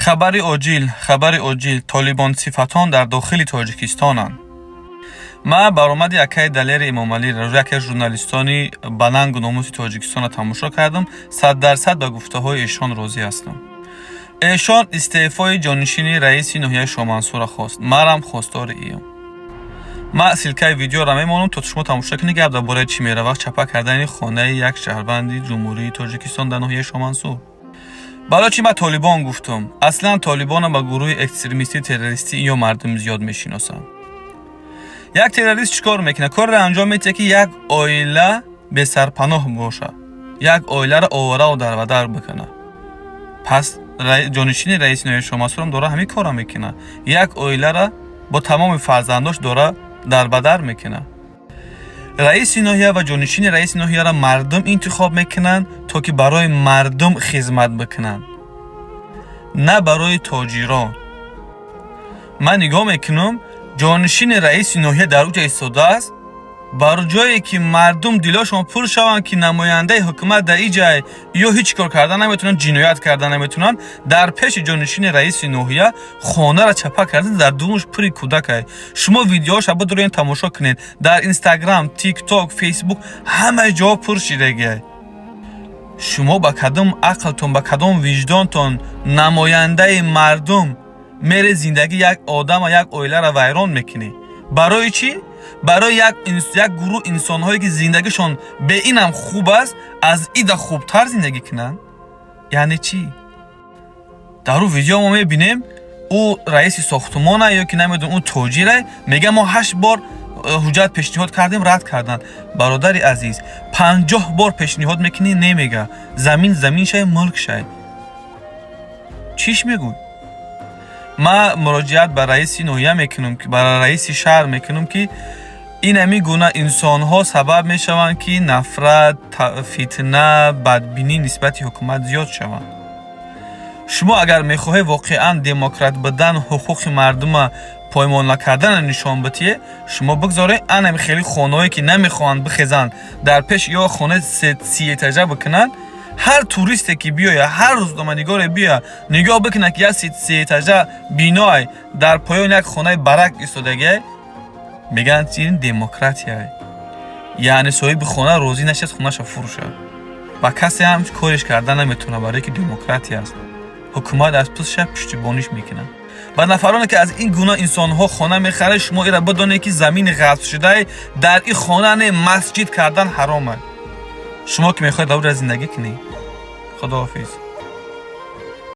خبری اوجیل طالبان صفتان در داخل تاجیکستانند. ما برآمد یکی دلیر امامعلی را یک ژورنالیستانی به ننگ و ناموس تاجیکستان تماشا کردم. 100% به گفته‌های ایشان راضی هستم. ایشان استعفای جانشین رئیس ناحیه شامنصور خواست. مرم خواستار ایم. ما سلکه ویدیو را میمونم تا شما تماشا کنید گپ درباره چی میروه چپا کردن خانه یک شهروند جمهوری تاجیکستان در ناحیه شامنصور. بلوچی ما طالبان گفتم. اصلا طالبان با گروه اکستریمیستی تروریستی یا مردم زیاد میشناسن. یک تروریست چیکار میکنه؟ کار را انجام میده که یک عائله به سرپناه باشه. یک عائله را آواره و دربدر بکنه. پس جانشین رئیس ناحیه شامنصور هم داره همین کارا میکنه. یک عائله را با تمام فرزنداش داره دربدر میکنه. رئیس ناحیه و جانشین رئیس ناحیه را مردم انتخاب میکنن تا که برای مردم خدمت بکنن، نه برای تاجران. من نگاه میکنم جانشین رئیس ناحیه در اوج ایستاده است، بر جایی که مردم دلشون پر شوند که نماینده حکومت در این جای یا هیچ کار کردن نمیتونن، جنایت کردن نمیتونن، در پیش جانشین رئیس ناحیه خانه را چپا کردن، در دومش پری کودک. شما ویدیوهاش رو دورین تماشا کنید. در اینستاگرام، تیک تاک، فیسبوک همه جا پر شدگی. شما با کدام عقلتون، با کدام وجدانتون نماینده مردم میره زندگی یک آدم و یک عائله را ویران میکنی؟ برای چی؟ برای یک گروه انسان‌هایی که زندگیشون به اینم خوب است از این خوبتر زندگی کنن؟ یعنی چی؟ در اون ویدیو ما میبینیم او رئیس ساختمانه یا که نمیدونم اون تاجره میگه ما 8 بار حجت پیشنهاد کردیم رد کردن. برادر عزیز 50 بار پیشنهاد میکنی نمیگه زمین شای ملک شای. چیش میگوی؟ ما مراجعت به رئیس ناحیه میکنم که برای رئیس شهر میکنم که این همی گونه انسان ها سبب میشوند که نفرت، فتنه، بدبینی نسبت حکومت زیاد شوند. شما اگر میخواهی واقعا دموکرات بودن، حقوق مردم پایمال نکردن نشان بدهی، شما بگذارید ان خیلی خانه‌ای که نمیخوان بخزن در پیش یا خانه 30 اتاجه بکنن. هر توریستی که بیاید، هر روزنامه‌نگار بیاید نگاه بکنه که یک 30 اتاجه بینای در پایان یک خانه برک ایستادگی، میگن این دموکراتیه. یعنی صاحب خانه روزی نشد خونه‌شو فروشه و کسی هم کارش کردن نمیتونه برای که دموکراتی است. حکومت از پسش پشتیبانیش میکنه. و نفرانی که از این گونه انسان‌ها خانه میخره، شما ایرا بدونید که زمین غصب شده در این خانه مسجد کردن حرامه. شما که میخواید دور زندگی کنی. خداحافظ.